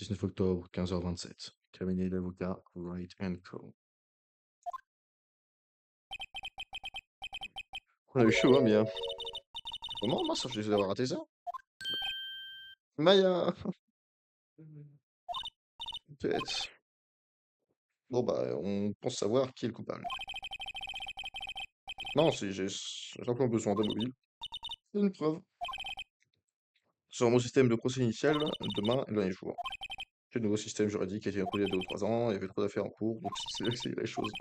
19 octobre, 15h27. Cabinet d'avocat, Wright Co. On a eu chaud, hein, Mia. Comment? Mince, je suis désolé d'avoir raté ça. Maya! Peut-être. Bon, bah, on pense savoir qui est le coupable. Non, si j'ai simplement besoin d'un mobile. C'est une preuve. Sur mon système de procès initial, demain est le dernier jour. Le nouveau système juridique a été introduit il y a 2 ou 3 ans, il y avait trop d'affaires en cours, donc c'est accélérer les choses.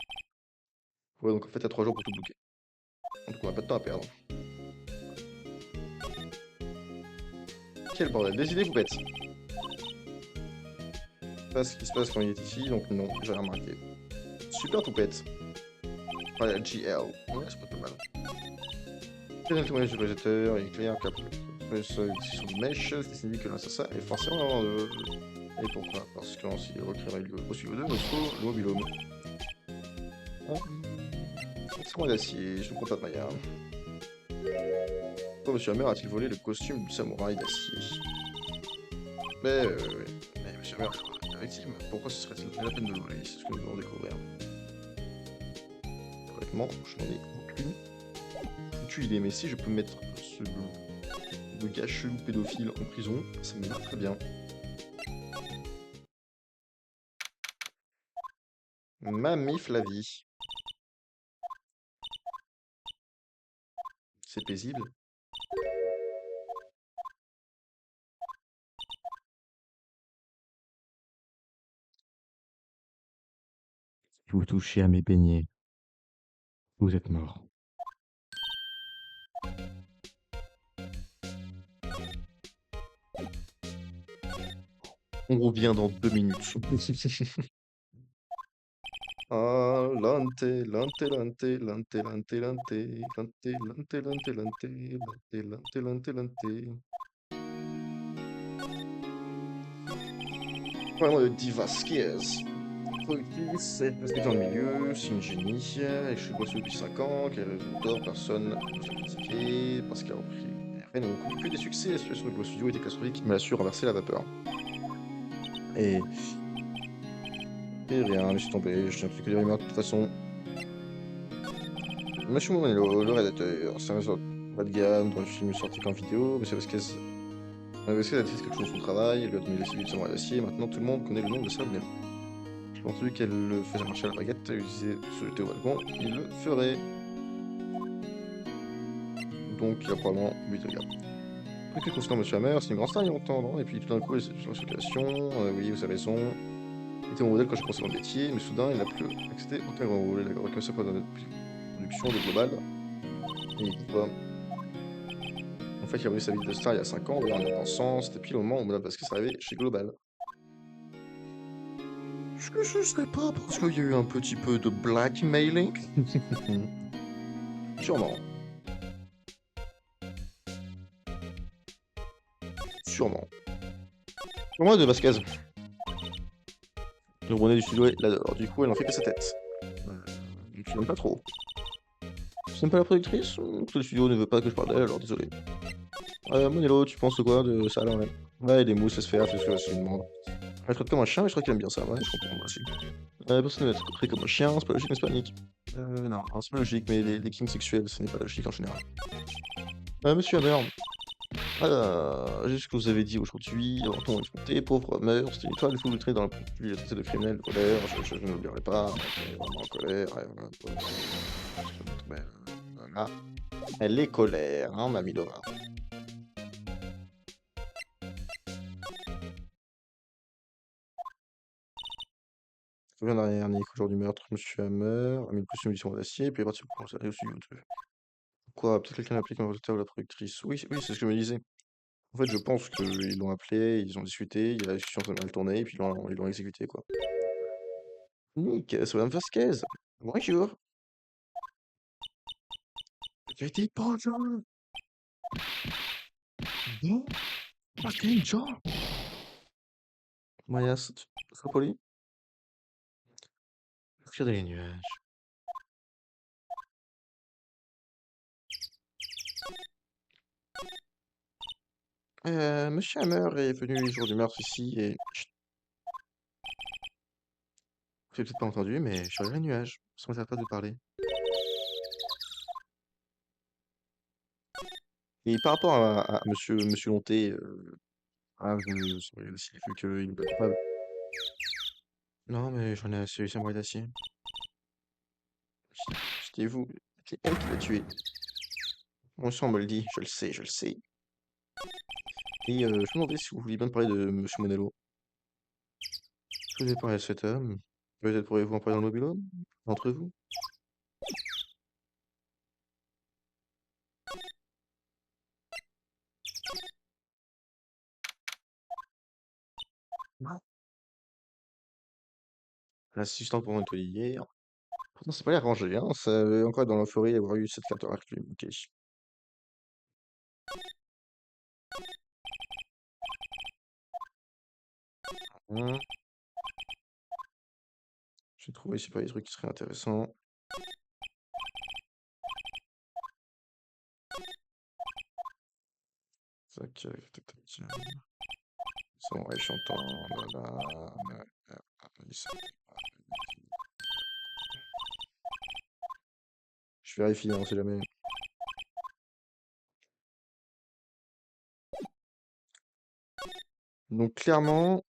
Ouais, donc en fait, t'as 3 jours pour tout bloquer. Donc on a pas de temps à perdre. Quel bordel, des idées, poupette! Pas ce qui se passe quand il est ici, donc non, j'ai rien remarqué. Super poupette! Voilà, GL. Ouais, c'est pas mal. Quel est le témoignage du réalisateur? Il est clair qu'après discussion de mèche, c'est signifie que l'assassin est forcément. Et pourquoi? Parce que si le recul aurait lieu au studio 2, il faut le mobilhome. Ah, c'est moi d'acier, je ne comprends pas de Maya. Pourquoi Monsieur Hammer a-t-il volé le costume du samouraï d'acier? Mais Monsieur Hammer est la victime. Pourquoi ce serait-il la peine de le voler? C'est ce que nous devons découvrir. Honnêtement, je n'en ai aucune foutue idée. Mais si je peux mettre le gars chelou pédophile en prison, ça me va très bien. Mamie Flavie. C'est paisible. Si vous touchez à mes beignets, vous êtes mort. On revient dans 2 minutes. Ah, lente, lente, lente, lente, lente, lente, lente, lente, lente, lente, lente, lente, lente. Vraiment de Di Vasquez. C'est respectée dans le milieu, c'est une génie, et je suis bossé depuis 5 ans, qu'elle adore, personne ne l'a critiqué, parce qu'elle a repris. Elle n'a connu que des succès, la situation avec le studio était catastrophique, mais elle a su renverser la vapeur. Et, et rien, je suis tombé, je n'ai plus que des rumeurs de toute façon. Monsieur Monello, le rédacteur, c'est un réseau bas de gamme dont le film est sorti qu'en vidéo, mais c'est parce qu'elle a dit quelque chose de son travail, elle lui a donné les civils de samouraï d'acier, et maintenant tout le monde connaît le nom de ça, mais je pense lui qu'elle le faisait marcher à la baguette, elle lui disait de se jeter au balcon, il le ferait. Donc il y a probablement 8 regards. Ok, concernant Monsieur Hammer, c'est une grande star il y a longtemps, non? Et puis tout d'un coup, il s'est sur la circulation, oui, vous avez raison. Il était mon modèle quand j'ai commencé mon métier, mais soudain, il n'a plus accédé aucun grand rôle, il a reconnu pas dans notre production de Global, et il dit quoi? En fait, il a revu sa vie de star il y a 5 ans, en y pensant, c'était pile au moment où Madame Vasquez est arrivée chez Global. Est-ce que ce serait pas parce qu'il y a eu un petit peu de blackmailing? Sûrement. Sûrement. Pour moi, de Vasquez. Le René du Sud-Ouest l'adore, du coup, elle en fait que sa tête. Je l'aime pas trop. Tu n'aimes pas la productrice? Ou que le studio ne veut pas que je parle d'elle, alors désolé. Monello, tu penses quoi de ça alors? Ouais, les mousses, ça se fait, c'est ce que je lui demande. Elle traite comme un chien, mais je crois qu'elle aime bien ça, ouais, je comprends moi aussi. Personne ne va être traité comme un chien, c'est pas logique, n'est-ce pas, Nick? Non, c'est pas logique, mais les kings sexuels, ce n'est pas logique en général. Monsieur Hammer, j'ai ce que vous avez dit aujourd'hui, Anton est monté, pauvre meurt, c'était une étoile infiltrée dans la bibliothèque de criminels, de voleurs, je ne l'oublierai pas, elle est vraiment en colère, mais, voilà. Elle est colère, hein, Mamie Dora. Revient derrière Nick au jour du meurtre, Monsieur Hammer a mis le costume du d'acier, puis est parti pour aller au studio 2. Quoi? Peut-être quelqu'un l'a appelé comme réalisateur ou la productrice. Oui, oui, c'est ce que je me disais. En fait, je pense qu'ils l'ont appelé, ils ont discuté, il y a la discussion s'est mal tournée, et puis ils l'ont exécuté, quoi. Nick, c'est Madame Vasquez. Bonjour. J'ai dit bonjour. Bon, quel genre? Maya, sois poli. Regardez les nuages. Monsieur Hammer est venu le jour du meurtre ici et... Chut. J'ai peut-être pas entendu, mais je regarde les nuages. Ça m'intéresse pas de parler. Et par rapport à Monsieur Lonté, je saurais aussi, vu qu'il est pas coupable. Non, mais j'en ai assez, Samurai d'acier. C'était vous. C'est elle qui l'a tué. Mon sang me le dit, je le sais, je le sais. Et je me demandais si vous vouliez bien me parler de Monsieur Monello. Je vous ai parlé à cet homme. Peut-être pourriez-vous en parler dans le mobil-home entre vous? L'assistant pour nettoyer hier. Pourtant, c'est pas l'air rangé, hein. Ça avait encore dans l'euphorie d'avoir eu cette carte inclus. Ok. Hein. J'ai trouvé ici pas des trucs qui seraient intéressants. Tac, tac, tac, tac. Samouraï chantant. Je vérifie, hein, on sait jamais. Donc clairement,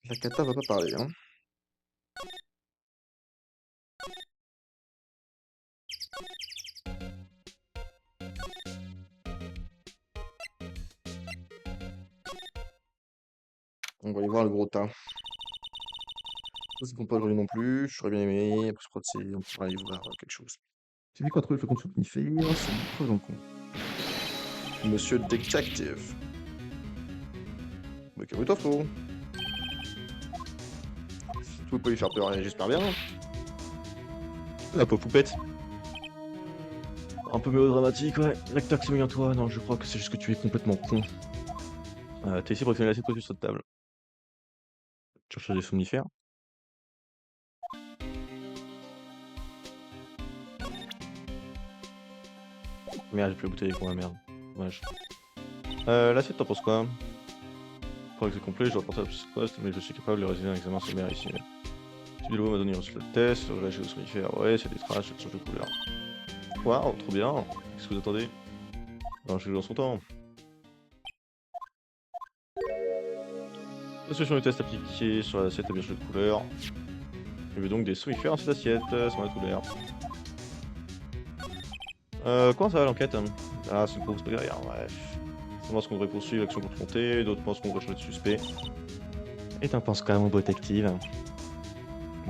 la kata va pas parler, hein. On va aller voir le gros tas. Ça, c'est pour pas aujourd'hui non plus. J'aurais bien aimé. Après, je crois que c'est. On pourra aller voir quelque chose. C'est lui qui a trouvé le flacon de somnifère. C'est une preuve dans le con. Monsieur Detective. Mais calme-toi, frérot. Tu peux pas lui faire peur, hein, j'espère bien. La pauvre poupette. Un peu mélodramatique, ouais. L'acteur qui s'est mis en toi. Non, je crois que c'est juste que tu es complètement con. T'as ici pour examiner l'assiette posée sur ta table. Tu recherches des somnifères? Merde, j'ai plus la bouteille avec moi, merde. Dommage. L'assiette, t'en penses quoi? Pour que c'est complet, je dois porter à ce poste, mais je suis capable de réaliser un examen sommaire ici. Si Bilbo m'a donné le résultat de test, là j'ai le somnifère, ouais, c'est des traces, ça change de couleur. Waouh, trop bien! Qu'est-ce que vous attendez? Non, je joue dans son temps. La solution du test appliquée sur l'assiette a bien changé de couleur. Il y avait donc des somnifères dans cette assiette, ça m'a tout l'air. Comment ça va l'enquête? Ah, c'est une course derrière, ouais. Certains pensent qu'on devrait poursuivre l'action contre Monté, d'autres pensent qu'on devrait changer de suspect. Et t'en penses quoi, mon beau détective?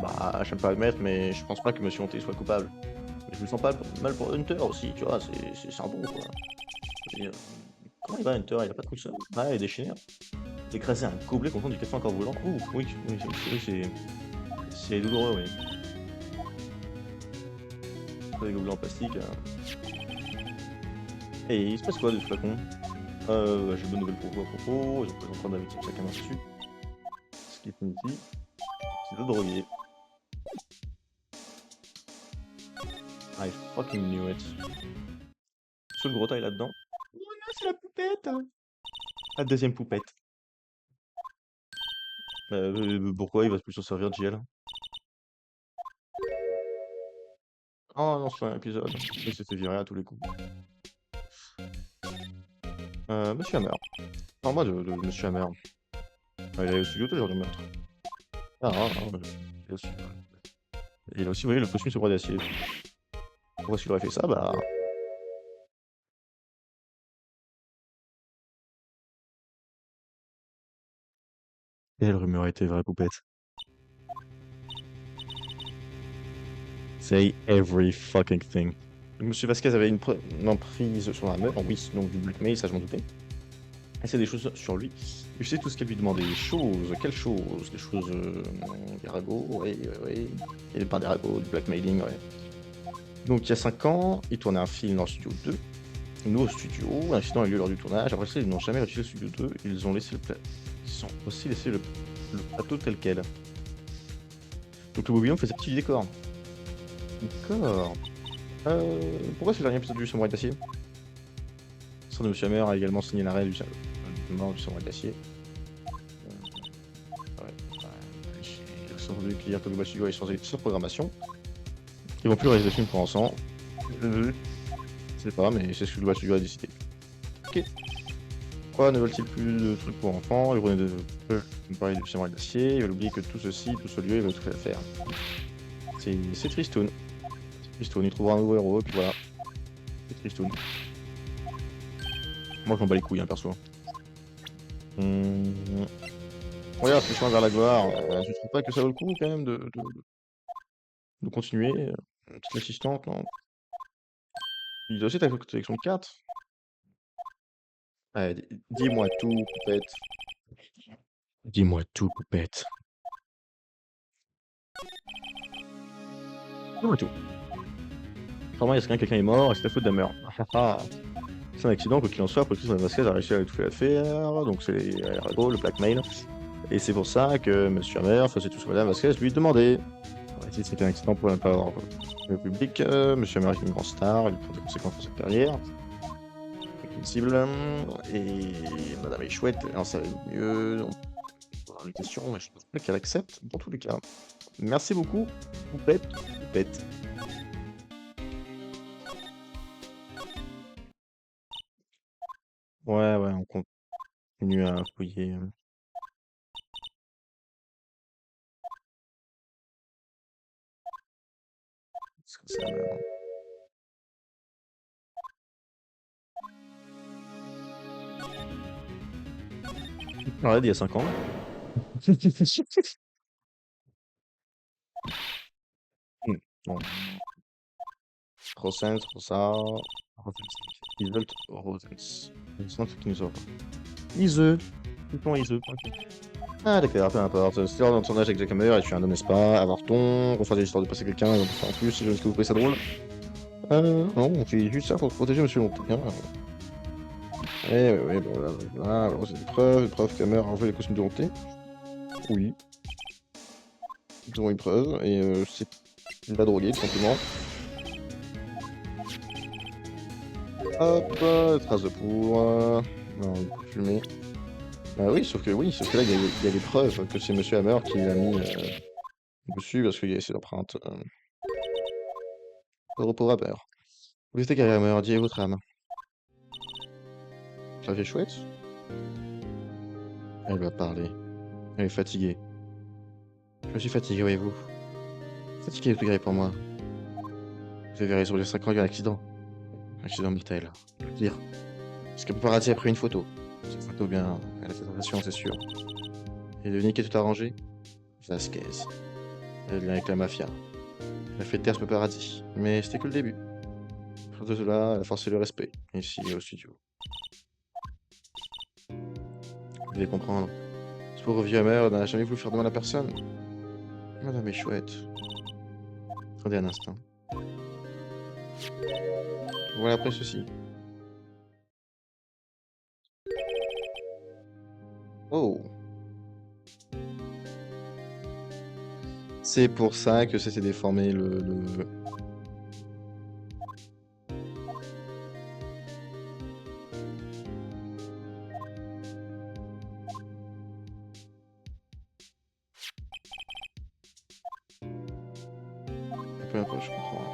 Bah, j'aime pas admettre, mais je pense pas que Monsieur Monté soit coupable. Mais je me sens pas mal pour Hunter aussi, tu vois, c'est un bon quoi. Et, comment il va Hunter? Il a pas de coup de seum? Ouais, il est déchaîné. Écraser un gobelet contenant du café encore brûlant. Ouh, oui, c'est douloureux, oui. Pas des gobelets en plastique. Et il se passe quoi de ce flacon? J'ai une bonne nouvelle pour vous à propos. Ils ont présenté un avis de son sac à main dessus. Ce qui signifie qu'il est drogué. I fucking knew it. Sous le gros taille là-dedans. Oh non, c'est la poupette! La deuxième poupette. Pourquoi il va plus s'en servir de JL? Oh non, c'est un épisode. Il s'est fait virer à tous les coups. Monsieur Hammer. En moi de Monsieur Hammer. Il est au studio toujours du meurtre. Ah, il a aussi, il a aussi volé le costume sur bras d'acier. Pourquoi est-ce qu'il aurait fait ça? Bah. Quelle rumeur était vraie, poupette? Say every fucking thing. Donc, Monsieur Vasquez avait une emprise sur la meuf, oui, donc du blackmail, ça je m'en doutais. Elle sait des choses sur lui. Je sais tout ce qu'elle lui demandait. Des choses, quelles choses? Des choses. Des ragots, oui, oui. Et pas des ragots, du blackmailing, ouais. Donc il y a 5 ans, ils tournaient un film dans le studio 2. Nous au studio, un incident a eu lieu lors du tournage. Après ça, ils n'ont jamais réutilisé le studio 2. Ils ont laissé ils ont aussi laissé le plateau tel quel. Donc le Bobillon fait sa petite décor. D'accord. Pourquoi c'est le dernier épisode du Samouraï d'acier? Son de Monsieur Hammer a également signé l'arrêt du mort du Samouraï d'acier. Ouais. entendu dire que le match doit changer sur programmation. Ils vont plus réaliser des films pour enfants. Je sais pas, mais c'est ce que le Studio a décidé. Ok. Pourquoi ne veulent-ils plus de trucs pour enfants? Ils veulent me parler du samouraï d'acier, ils veulent oublier que tout ceci, tout ce lieu, ils veulent tout faire. C'est Tristoun. Tristoun, il trouvera un nouveau héros, et puis voilà. C'est Tristoun. Moi, je m'en bats les couilles, hein, perso. Regarde, ce chemin vers la gloire, tu trouves pas que ça vaut le coup, quand même, de continuer? Petite assistante, non? Il doit aussi ta collection de cartes. Allez, dis-moi tout, poupette. Dis-moi tout, poupette. Dis-moi tout. Apparemment, il y a quelqu'un est mort et c'est la faute d'Hammer. C'est un accident, quoi qu'il en soit, Patrice Vasquez a réussi à étouffer l'affaire, donc c'est gros, le blackmail. Et c'est pour ça que Monsieur Hammer faisait tout ce que Madame Vasquez lui demandait. Si c'était un accident pour ne pas avoir le public, Monsieur Hammer est une grande star, il prend des conséquences pour sa carrière. Cible. Et Madame est chouette, elle en savait mieux. On a une question, mais je pense pas qu'elle accepte dans tous les cas. Merci beaucoup, poupette, poupette. Ouais, on continue à fouiller. Parce que ça meurt. Ouais, il y a 5 ans. Bon. Rosens, Rosa. Rosens. Isolt, Rosens. C'est un truc qui nous sort. Iseux. Tout le temps Iseux. Ah d'accord, peu importe. C'est lors d'un tournage avec Jack Hammer et tu es un homme, n'est-ce pas? Avorton, refaire des histoires de passer quelqu'un, en plus, est-ce que vous trouvez ça drôle? Non, on fait juste ça pour protéger Monsieur Montagnard. Ouais, voilà, c'est une preuve qu'Hammer a enlevé les costumes de Honté. Oui, ils ont une preuve, et c'est une va droguer, tout simplement. Hop, trace de poudre, non, fumée. Ah oui, sauf que là, il y a des preuves que c'est Monsieur Hammer qui l'a mis dessus, parce qu'il y a ses empreintes. Au repos rappeur. Vous êtes carré Hammer, dites votre âme. Ça fait chouette. Elle va parler. Elle est fatiguée. Je suis fatigué, voyez-vous. Fatigué de tout pour moi. Vous avez raison, il y a 5 ans, il y a un accident. Un accident mortel. Je veux dire. Parce que paparazzi a pris une photo. Cette photo, bien, elle a fait sensation, c'est sûr. Et devinez qui a tout arrangé? Vasquez. Elle vient avec la mafia. Elle a fait taire ce paparazzi. Mais c'était que le début. Pour de cela, elle a forcé le respect, ici au studio. Vous devez comprendre. Ce pauvre vieux Hammer n'a jamais voulu faire de mal à personne. Madame est chouette. Attendez un instant. Voilà après ceci. Oh! C'est pour ça que ça s'est déformé le... Peu importe, je comprends.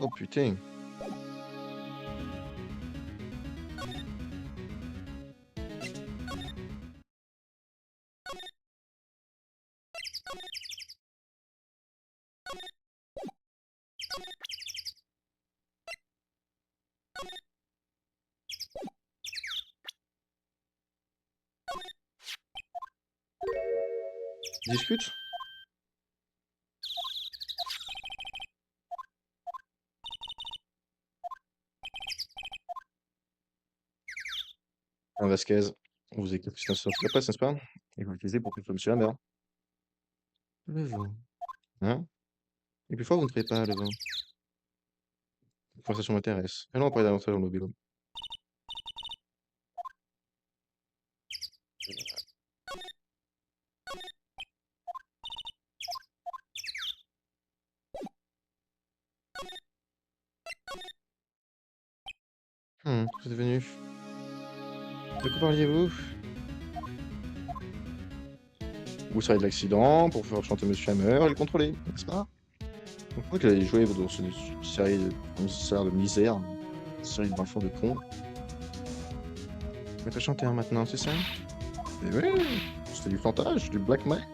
Oh putain! Discute? Ah, Vasquez, vous écoutez sur la presse, n'est-ce pas? Et vous l'utilisez pour que Monsieur Hammer. Le vent. Hein? Et plus fort, vous ne trouvez pas le vent. La conversation m'intéresse. Allons parler davantage dans le mobile. Vous êtes venu. De quoi parliez-vous? Vous serez de l'accident pour faire chanter Monsieur Hammer et le contrôler, n'est-ce pas? Je crois que j'allais jouer dans cette série de concerts de misère, une série d'enfants de cons. Mais t'as chanté hein, maintenant, c'est ça? Eh oui, c'était du chantage, du blackmail.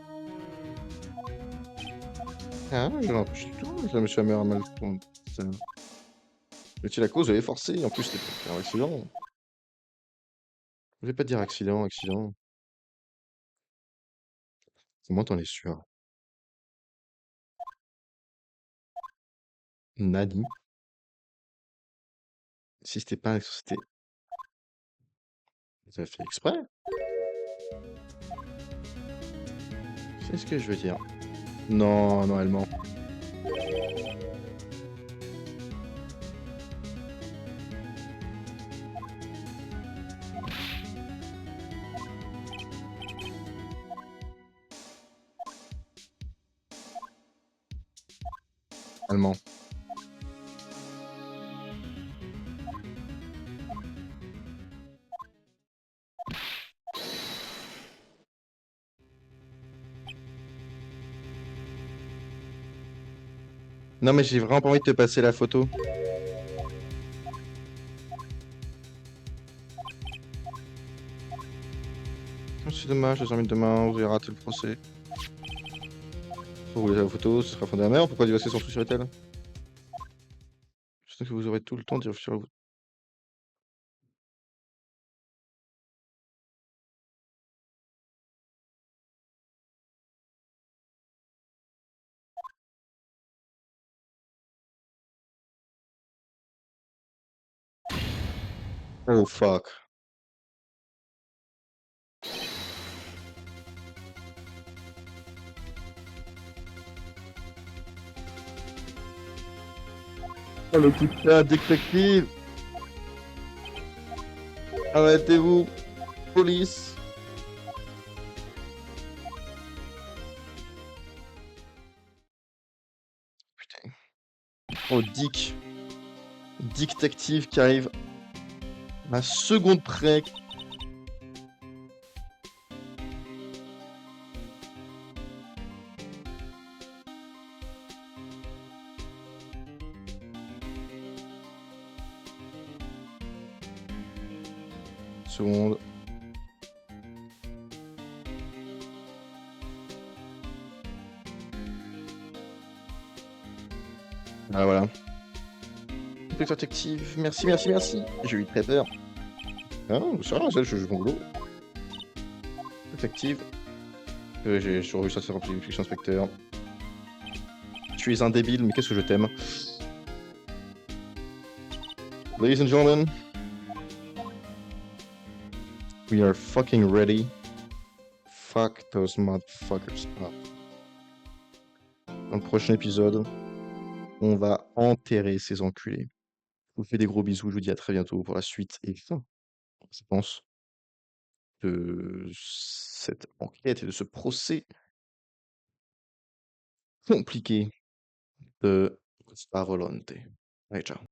Ah, je n'empêche du tout, que Monsieur Hammer a mal tourné. Mais tu la cause, j'avais forcé, en plus c'était un accident. Je vais pas te dire accident, accident. Comment t'en es sûr? Nani? Si c'était pas, c'était... Ça fait exprès? C'est ce que je veux dire. Non, non, elle ment. Elle ment. Non, mais j'ai vraiment pas envie de te passer la photo. Oh, c'est dommage, je les demain, vous avez raté le procès. Pour vous laisser la photo, ce sera fondé à mer, pourquoi divorcer sans souci sur elle? Je sais que vous aurez tout le temps d'y réfléchir à vous. Oh fuck. Oh le putain, détective! Arrêtez-vous! Police! Putain. Oh Dick. Détective qui arrive à seconde près. Seconde. Ah voilà. Détective, merci, merci, merci. J'ai eu très peur. Ah, ça va, ça, je joue mon boulot. Détective. J'ai réussi à faire un petit fiction inspecteur. Tu es un débile, mais qu'est-ce que je t'aime. Ladies and gentlemen, we are fucking ready. Fuck those motherfuckers up. Dans le prochain épisode, on va enterrer ces enculés. Je vous fais des gros bisous, je vous dis à très bientôt pour la suite et fin, je pense, de cette enquête et de ce procès compliqué de Sparolante. Allez, ciao.